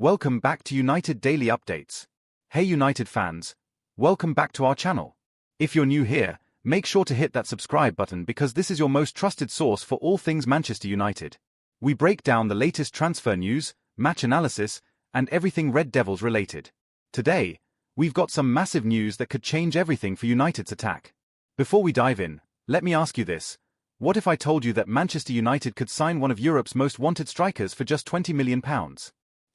Welcome back to United Daily Updates. Hey United fans, welcome back to our channel. If you're new here, make sure to hit that subscribe button because this is your most trusted source for all things Manchester United. We break down the latest transfer news, match analysis, and everything Red Devils related. Today, we've got some massive news that could change everything for United's attack. Before we dive in, let me ask you this. What if I told you that Manchester United could sign one of Europe's most wanted strikers for just £20 million?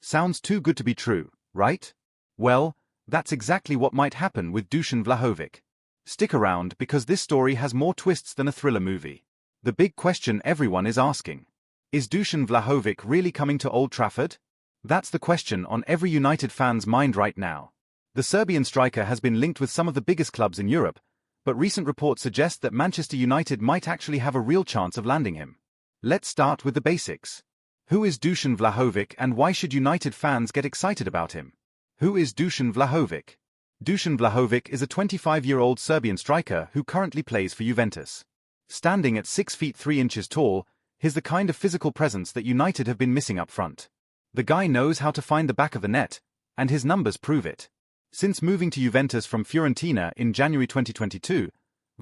Sounds too good to be true, right? Well, that's exactly what might happen with Dusan Vlahović. Stick around because this story has more twists than a thriller movie. The big question everyone is asking. Is Dusan Vlahović really coming to Old Trafford? That's the question on every United fan's mind right now. The Serbian striker has been linked with some of the biggest clubs in Europe, but recent reports suggest that Manchester United might actually have a real chance of landing him. Let's start with the basics. Who is Dusan Vlahović and why should United fans get excited about him? Who is Dusan Vlahović? Dusan Vlahović is a 25-year-old Serbian striker who currently plays for Juventus. Standing at 6 feet 3 inches tall, he's the kind of physical presence that United have been missing up front. The guy knows how to find the back of the net, and his numbers prove it. Since moving to Juventus from Fiorentina in January 2022,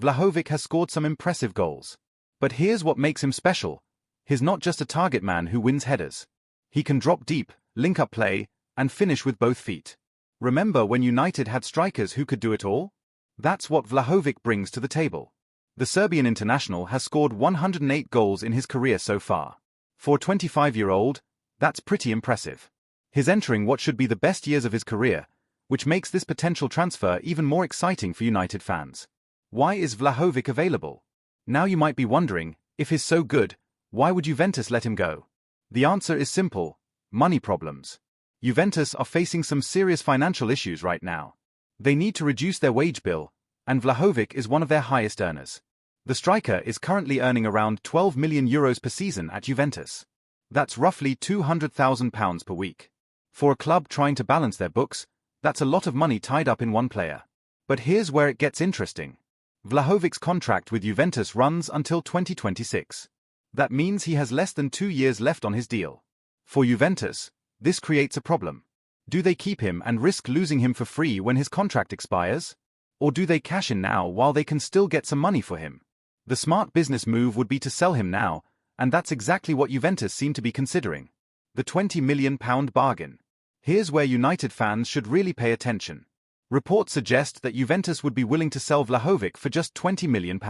Vlahović has scored some impressive goals. But here's what makes him special. He's not just a target man who wins headers. He can drop deep, link up play, and finish with both feet. Remember when United had strikers who could do it all? That's what Vlahović brings to the table. The Serbian international has scored 108 goals in his career so far. For a 25-year-old, that's pretty impressive. He's entering what should be the best years of his career, which makes this potential transfer even more exciting for United fans. Why is Vlahović available? Now you might be wondering, if he's so good, why would Juventus let him go? The answer is simple: money problems. Juventus are facing some serious financial issues right now. They need to reduce their wage bill, and Vlahović is one of their highest earners. The striker is currently earning around €12 million per season at Juventus. That's roughly £200,000 per week. For a club trying to balance their books, that's a lot of money tied up in one player. But here's where it gets interesting. Vlahovic's contract with Juventus runs until 2026. That means he has less than 2 years left on his deal. For Juventus, this creates a problem. Do they keep him and risk losing him for free when his contract expires? Or do they cash in now while they can still get some money for him? The smart business move would be to sell him now, and that's exactly what Juventus seem to be considering. The £20 million bargain. Here's where United fans should really pay attention. Reports suggest that Juventus would be willing to sell Vlahović for just £20 million.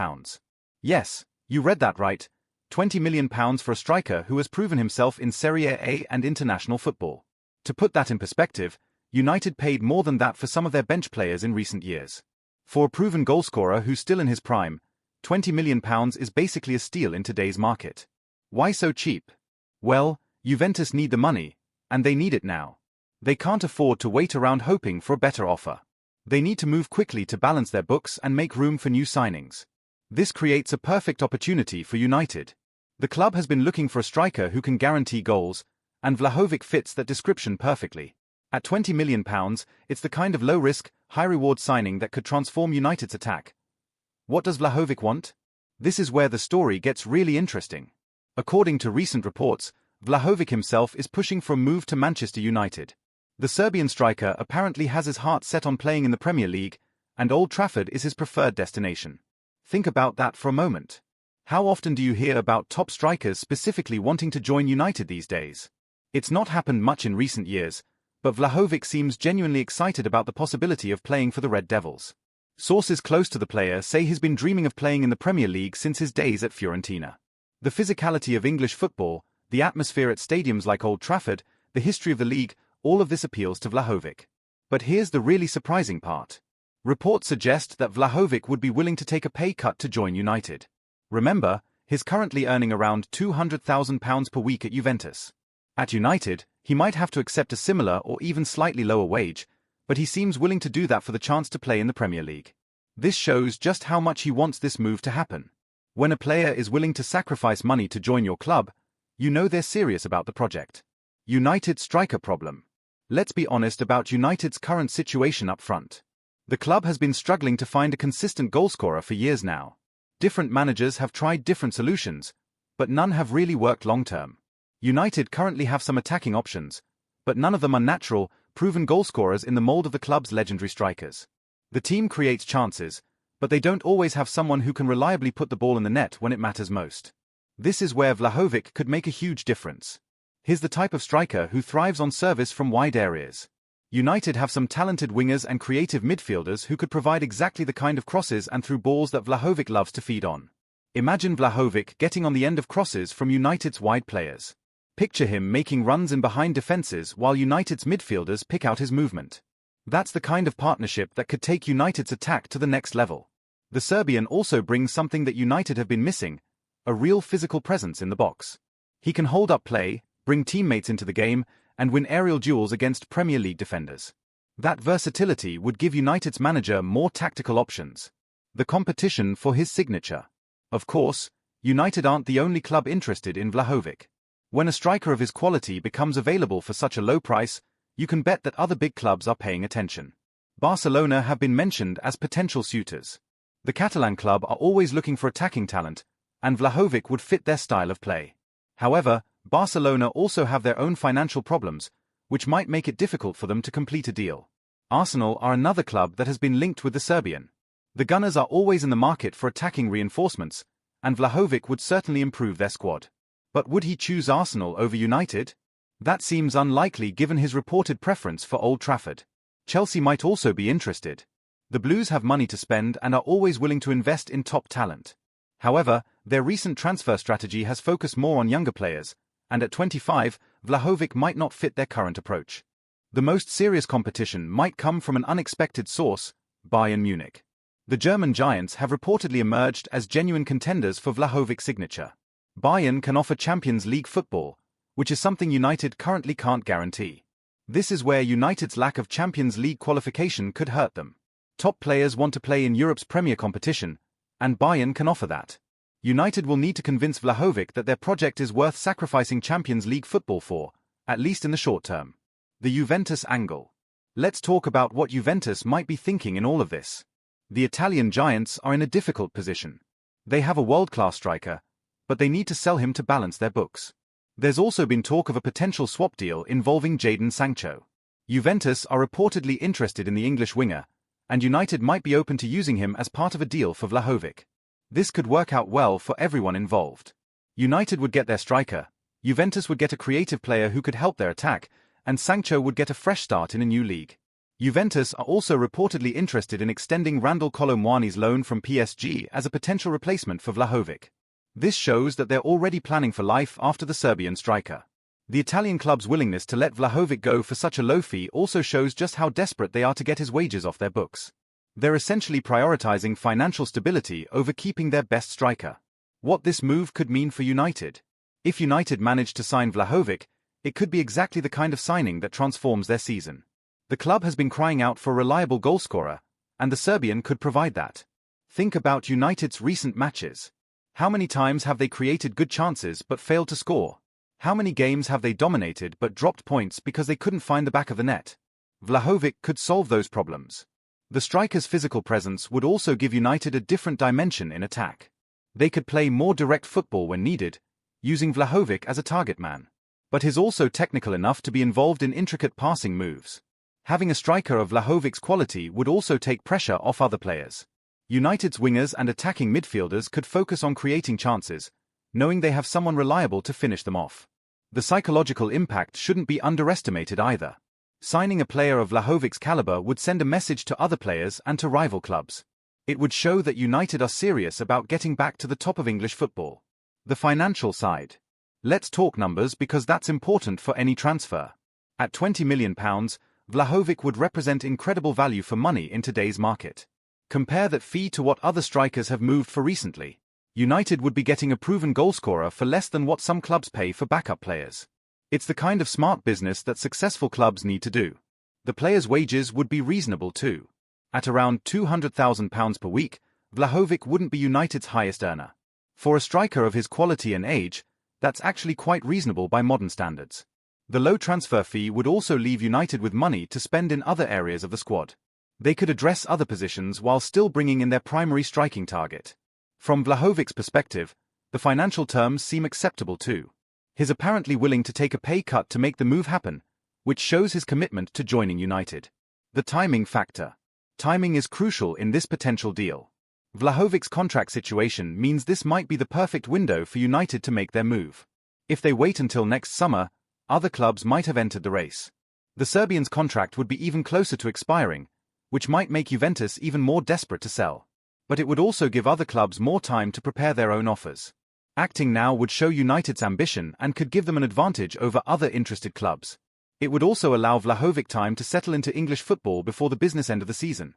Yes, you read that right. £20 million for a striker who has proven himself in Serie A and international football. To put that in perspective, United paid more than that for some of their bench players in recent years. For a proven goalscorer who's still in his prime, £20 million is basically a steal in today's market. Why so cheap? Well, Juventus need the money, and they need it now. They can't afford to wait around hoping for a better offer. They need to move quickly to balance their books and make room for new signings. This creates a perfect opportunity for United. The club has been looking for a striker who can guarantee goals, and Vlahović fits that description perfectly. At £20 million, it's the kind of low-risk, high-reward signing that could transform United's attack. What does Vlahović want? This is where the story gets really interesting. According to recent reports, Vlahović himself is pushing for a move to Manchester United. The Serbian striker apparently has his heart set on playing in the Premier League, and Old Trafford is his preferred destination. Think about that for a moment. How often do you hear about top strikers specifically wanting to join United these days? It's not happened much in recent years, but Vlahović seems genuinely excited about the possibility of playing for the Red Devils. Sources close to the player say he's been dreaming of playing in the Premier League since his days at Fiorentina. The physicality of English football, the atmosphere at stadiums like Old Trafford, the history of the league, all of this appeals to Vlahović. But here's the really surprising part. Reports suggest that Vlahović would be willing to take a pay cut to join United. Remember, he's currently earning around £200,000 per week at Juventus. At United, he might have to accept a similar or even slightly lower wage, but he seems willing to do that for the chance to play in the Premier League. This shows just how much he wants this move to happen. When a player is willing to sacrifice money to join your club, you know they're serious about the project. United striker problem. Let's be honest about United's current situation up front. The club has been struggling to find a consistent goalscorer for years now. Different managers have tried different solutions, but none have really worked long-term. United currently have some attacking options, but none of them are natural, proven goalscorers in the mold of the club's legendary strikers. The team creates chances, but they don't always have someone who can reliably put the ball in the net when it matters most. This is where Vlahović could make a huge difference. He's the type of striker who thrives on service from wide areas. United have some talented wingers and creative midfielders who could provide exactly the kind of crosses and through balls that Vlahović loves to feed on. Imagine Vlahović getting on the end of crosses from United's wide players. Picture him making runs in behind defenses while United's midfielders pick out his movement. That's the kind of partnership that could take United's attack to the next level. The Serbian also brings something that United have been missing, a real physical presence in the box. He can hold up play, bring teammates into the game, and win aerial duels against Premier League defenders. That versatility would give United's manager more tactical options. The competition for his signature. Of course, United aren't the only club interested in Vlahović. When a striker of his quality becomes available for such a low price, you can bet that other big clubs are paying attention. Barcelona have been mentioned as potential suitors. The Catalan club are always looking for attacking talent, and Vlahović would fit their style of play. However, Barcelona also have their own financial problems, which might make it difficult for them to complete a deal. Arsenal are another club that has been linked with the Serbian. The Gunners are always in the market for attacking reinforcements, and Vlahović would certainly improve their squad. But would he choose Arsenal over United? That seems unlikely given his reported preference for Old Trafford. Chelsea might also be interested. The Blues have money to spend and are always willing to invest in top talent. However, their recent transfer strategy has focused more on younger players, and at 25, Vlahović might not fit their current approach. The most serious competition might come from an unexpected source, Bayern Munich. The German giants have reportedly emerged as genuine contenders for Vlahovic's signature. Bayern can offer Champions League football, which is something United currently can't guarantee. This is where United's lack of Champions League qualification could hurt them. Top players want to play in Europe's premier competition, and Bayern can offer that. United will need to convince Vlahović that their project is worth sacrificing Champions League football for, at least in the short term. The Juventus angle. Let's talk about what Juventus might be thinking in all of this. The Italian giants are in a difficult position. They have a world-class striker, but they need to sell him to balance their books. There's also been talk of a potential swap deal involving Jadon Sancho. Juventus are reportedly interested in the English winger, and United might be open to using him as part of a deal for Vlahović. This could work out well for everyone involved. United would get their striker, Juventus would get a creative player who could help their attack, and Sancho would get a fresh start in a new league. Juventus are also reportedly interested in extending Randal Kolo Muani's loan from PSG as a potential replacement for Vlahović. This shows that they're already planning for life after the Serbian striker. The Italian club's willingness to let Vlahović go for such a low fee also shows just how desperate they are to get his wages off their books. They're essentially prioritizing financial stability over keeping their best striker. What this move could mean for United. If United managed to sign Vlahović, it could be exactly the kind of signing that transforms their season. The club has been crying out for a reliable goalscorer, and the Serbian could provide that. Think about United's recent matches. How many times have they created good chances but failed to score? How many games have they dominated but dropped points because they couldn't find the back of the net? Vlahović could solve those problems. The striker's physical presence would also give United a different dimension in attack. They could play more direct football when needed, using Vlahović as a target man. But he's also technical enough to be involved in intricate passing moves. Having a striker of Vlahovic's quality would also take pressure off other players. United's wingers and attacking midfielders could focus on creating chances, knowing they have someone reliable to finish them off. The psychological impact shouldn't be underestimated either. Signing a player of Vlahovic's caliber would send a message to other players and to rival clubs. It would show that United are serious about getting back to the top of English football. The financial side. Let's talk numbers because that's important for any transfer. At £20 million, Vlahović would represent incredible value for money in today's market. Compare that fee to what other strikers have moved for recently. United would be getting a proven goalscorer for less than what some clubs pay for backup players. It's the kind of smart business that successful clubs need to do. The players' wages would be reasonable too. At around £200,000 per week, Vlahović wouldn't be United's highest earner. For a striker of his quality and age, that's actually quite reasonable by modern standards. The low transfer fee would also leave United with money to spend in other areas of the squad. They could address other positions while still bringing in their primary striking target. From Vlahovic's perspective, the financial terms seem acceptable too. He's apparently willing to take a pay cut to make the move happen, which shows his commitment to joining United. The timing factor. Timing is crucial in this potential deal. Vlahovic's contract situation means this might be the perfect window for United to make their move. If they wait until next summer, other clubs might have entered the race. The Serbian's contract would be even closer to expiring, which might make Juventus even more desperate to sell. But it would also give other clubs more time to prepare their own offers. Acting now would show United's ambition and could give them an advantage over other interested clubs. It would also allow Vlahović time to settle into English football before the business end of the season.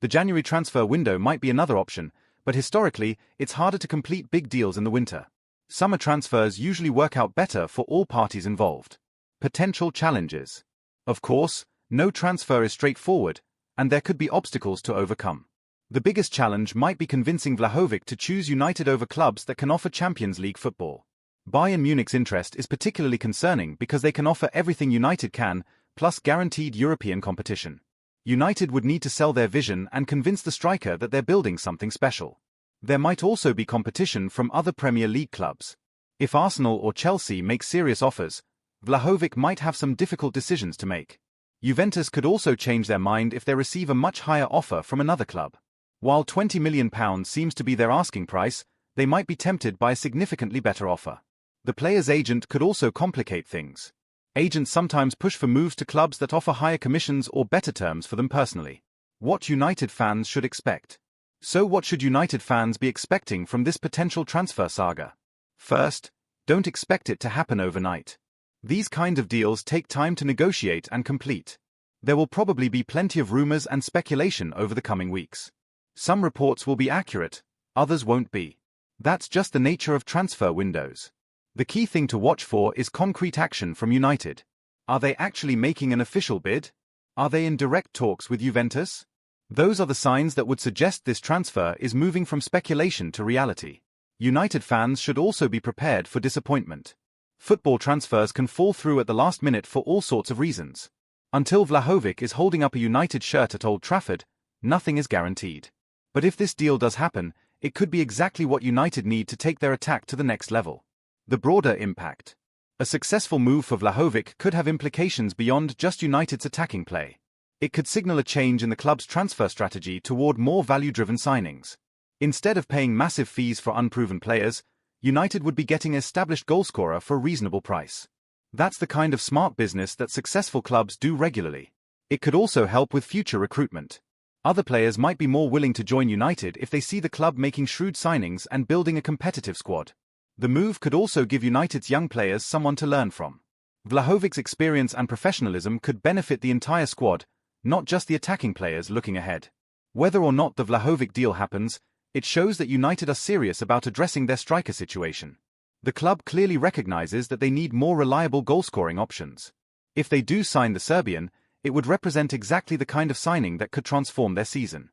The January transfer window might be another option, but historically, it's harder to complete big deals in the winter. Summer transfers usually work out better for all parties involved. Potential challenges. Of course, no transfer is straightforward, and there could be obstacles to overcome. The biggest challenge might be convincing Vlahović to choose United over clubs that can offer Champions League football. Bayern Munich's interest is particularly concerning because they can offer everything United can, plus guaranteed European competition. United would need to sell their vision and convince the striker that they're building something special. There might also be competition from other Premier League clubs. If Arsenal or Chelsea make serious offers, Vlahović might have some difficult decisions to make. Juventus could also change their mind if they receive a much higher offer from another club. While £20 million seems to be their asking price, they might be tempted by a significantly better offer. The player's agent could also complicate things. Agents sometimes push for moves to clubs that offer higher commissions or better terms for them personally. What United fans should expect. So what should United fans be expecting from this potential transfer saga? First, don't expect it to happen overnight. These kind of deals take time to negotiate and complete. There will probably be plenty of rumors and speculation over the coming weeks. Some reports will be accurate, others won't be. That's just the nature of transfer windows. The key thing to watch for is concrete action from United. Are they actually making an official bid? Are they in direct talks with Juventus? Those are the signs that would suggest this transfer is moving from speculation to reality. United fans should also be prepared for disappointment. Football transfers can fall through at the last minute for all sorts of reasons. Until Vlahović is holding up a United shirt at Old Trafford, nothing is guaranteed. But if this deal does happen, it could be exactly what United need to take their attack to the next level. The broader impact. A successful move for Vlahović could have implications beyond just United's attacking play. It could signal a change in the club's transfer strategy toward more value-driven signings. Instead of paying massive fees for unproven players, United would be getting an established goalscorer for a reasonable price. That's the kind of smart business that successful clubs do regularly. It could also help with future recruitment. Other players might be more willing to join United if they see the club making shrewd signings and building a competitive squad. The move could also give United's young players someone to learn from. Vlahovic's experience and professionalism could benefit the entire squad, not just the attacking players looking ahead. Whether or not the Vlahović deal happens, it shows that United are serious about addressing their striker situation. The club clearly recognizes that they need more reliable goal-scoring options. If they do sign the Serbian, it would represent exactly the kind of signing that could transform their season.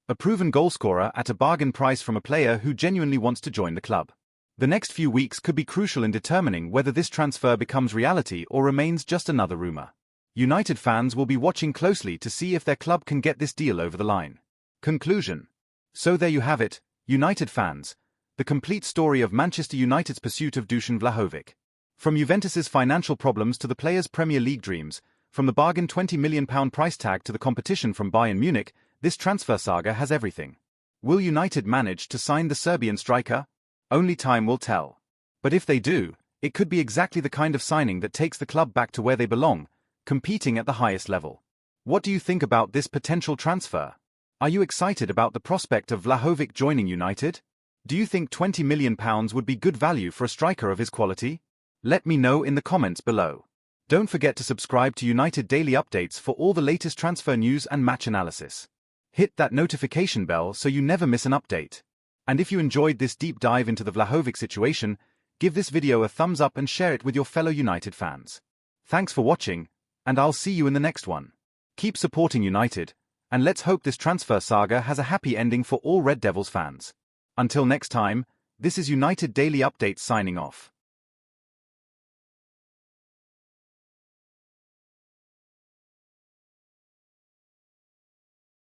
A proven goalscorer at a bargain price from a player who genuinely wants to join the club. The next few weeks could be crucial in determining whether this transfer becomes reality or remains just another rumor. United fans will be watching closely to see if their club can get this deal over the line. Conclusion. So there you have it, United fans, the complete story of Manchester United's pursuit of Dusan Vlahović. From Juventus's financial problems to the player's Premier League dreams, from the bargain £20 million price tag to the competition from Bayern Munich, this transfer saga has everything. Will United manage to sign the Serbian striker? Only time will tell. But if they do, it could be exactly the kind of signing that takes the club back to where they belong, competing at the highest level. What do you think about this potential transfer? Are you excited about the prospect of Vlahović joining United? Do you think £20 million would be good value for a striker of his quality? Let me know in the comments below. Don't forget to subscribe to United Daily Updates for all the latest transfer news and match analysis. Hit that notification bell so you never miss an update. And if you enjoyed this deep dive into the Vlahović situation, give this video a thumbs up and share it with your fellow United fans. Thanks for watching, and I'll see you in the next one. Keep supporting United, and let's hope this transfer saga has a happy ending for all Red Devils fans. Until next time, this is United Daily Updates signing off.